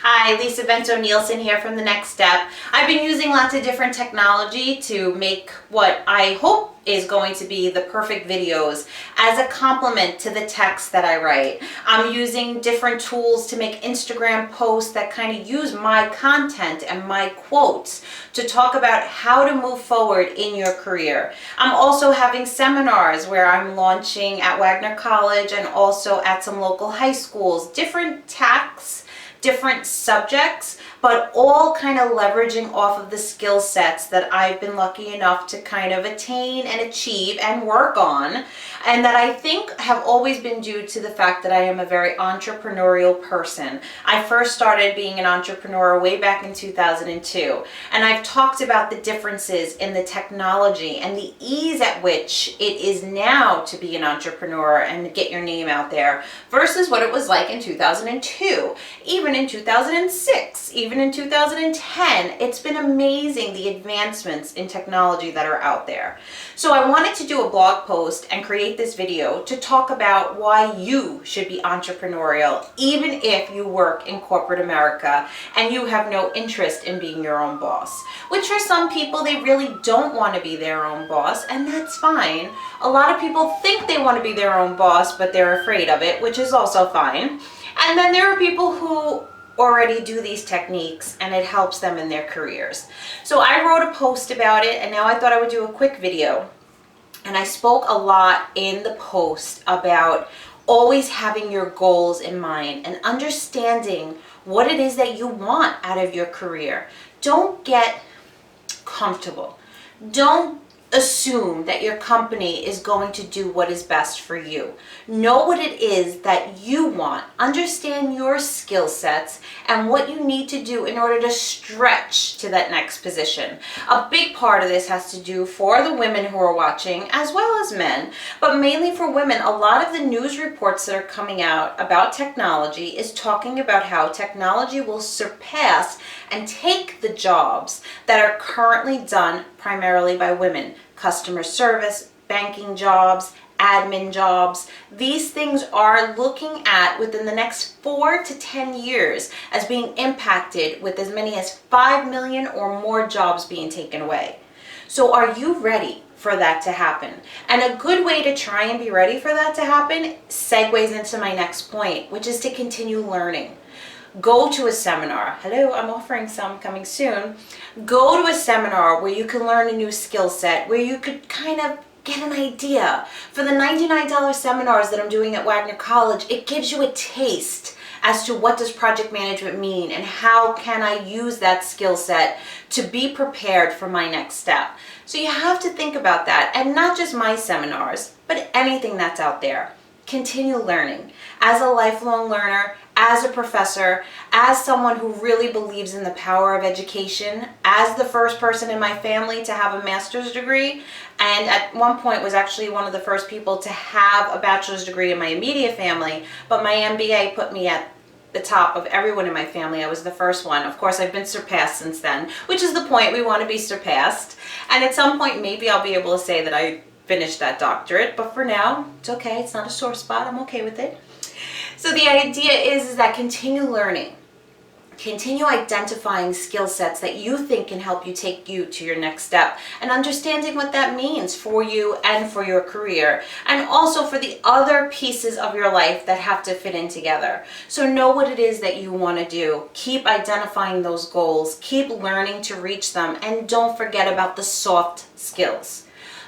Hi, Lisa Vento Nielsen here from The Next Step. I've been using lots of different technology to make what I hope is going to be the perfect videos as a complement to the text that I write. I'm using different tools to make Instagram posts that kind of use my content and my quotes to talk about how to move forward in your career. I'm also having seminars where I'm launching at Wagner College and also at some local high schools, different tacks, different subjects, but all kind of leveraging off of the skill sets that I've been lucky enough to kind of attain and achieve and work on, and that I think have always been due to the fact that I am a very entrepreneurial person. I first started being an entrepreneur way back in 2002, and I've talked about the differences in the technology and the ease at which it is now to be an entrepreneur and get your name out there versus what it was like in 2002, even in 2006, even in 2010. It's been amazing the advancements in technology that are out there. So I wanted to do a blog post and create this video to talk about why you should be entrepreneurial, even if you work in corporate America and you have no interest in being your own boss. Which for some people, they really don't want to be their own boss, and that's fine. A lot of people think they want to be their own boss, but they're afraid of it, which is also fine. And then there are people who already do these techniques and it helps them in their careers. So I wrote a post about it, and now I thought I would do a quick video. And I spoke a lot in the post about always having your goals in mind and understanding what it is that you want out of your career. Don't get comfortable. Don't assume that your company is going to do what is best for you. Know what it is that you want. Understand your skill sets and what you need to do in order to stretch to that next position. A big part of this has to do for the women who are watching as well as men, but mainly for women. A lot of the news reports that are coming out about technology is talking about how technology will surpass and take the jobs that are currently done primarily by women. Customer service, banking jobs, admin jobs. These things are looking at within the next 4 to 10 years as being impacted with as many as 5 million or more jobs being taken away. So are you ready for that to happen? And a good way to try and be ready for that to happen segues into my next point, which is to continue learning. Go to a seminar. Hello, I'm offering some coming soon. Go to a seminar where you can learn a new skill set, where you could kind of get an idea. For the $99 seminars that I'm doing at Wagner College, it gives you a taste as to what does project management mean and how can I use that skill set to be prepared for my next step. So you have to think about that, and not just my seminars, but anything that's out there. Continue learning. As a lifelong learner, as a professor, as someone who really believes in the power of education, as the first person in my family to have a master's degree, and at one point was actually one of the first people to have a bachelor's degree in my immediate family, but my MBA put me at the top of everyone in my family. I was the first one. Of course, I've been surpassed since then, which is the point. We want to be surpassed. And at some point, maybe I'll be able to say that I finished that doctorate, but for now, it's okay. It's not a sore spot. I'm okay with it. So the idea is that continue learning. Continue identifying skill sets that you think can help you take you to your next step, and understanding what that means for you and for your career, and also for the other pieces of your life that have to fit in together. So know what it is that you want to do. Keep identifying those goals. Keep learning to reach them, and don't forget about the soft skills.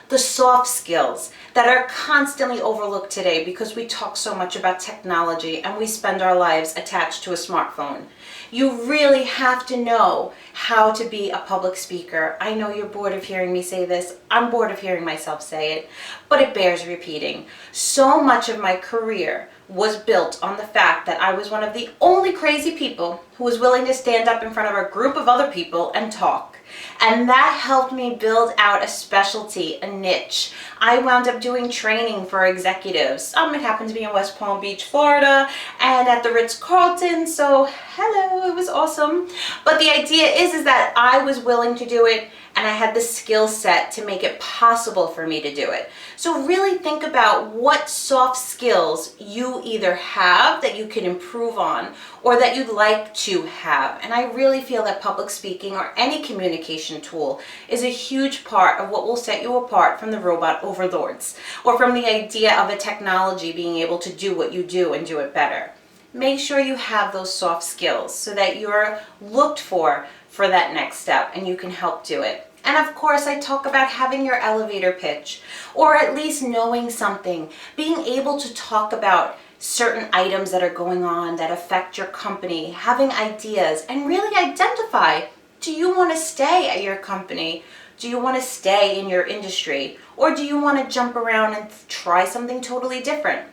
The soft skills that are constantly overlooked today because we talk so much about technology and we spend our lives attached to a smartphone. You really have to know how to be a public speaker. I know you're bored of hearing me say this. I'm bored of hearing myself say it, but it bears repeating. So much of my career was built on the fact that I was one of the only crazy people who was willing to stand up in front of a group of other people and talk. And that helped me build out a specialty, a niche. I wound up doing training for executives. It happened to be in West Palm Beach, Florida, and at the Ritz-Carlton, so hello, it was awesome. But the idea is that I was willing to do it, and I had the skill set to make it possible for me to do it. So really think about what soft skills you either have that you can improve on or that you'd like to have. And I really feel that public speaking or any communication tool is a huge part of what will set you apart from the robot overlords or from the idea of a technology being able to do what you do and do it better. Make sure you have those soft skills so that you're looked for that next step and you can help do it. And of course, I talk about having your elevator pitch, or at least knowing something, being able to talk about certain items that are going on that affect your company, having ideas, and really identify, do you want to stay at your company? Do you want to stay in your industry? Or do you want to jump around and try something totally different?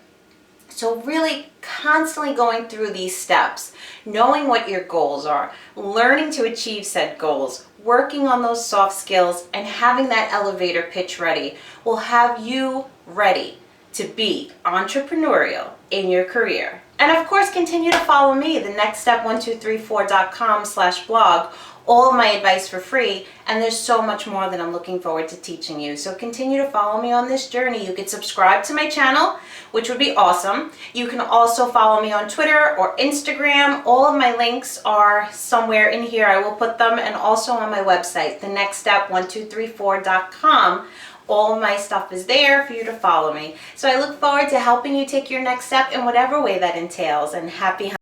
So really constantly going through these steps, knowing what your goals are, learning to achieve said goals, working on those soft skills, and having that elevator pitch ready will have you ready to be entrepreneurial in your career. And of course, continue to follow me, the nextstep1234.com/blog. All of my advice for free, and there's so much more that I'm looking forward to teaching you. So continue to follow me on this journey. You could subscribe to my channel, which would be awesome. You can also follow me on Twitter or Instagram. All of my links are somewhere in here. I will put them, and also on my website, the nextstep1234.com. All of my stuff is there for you to follow me. So I look forward to helping you take your next step in whatever way that entails, and happy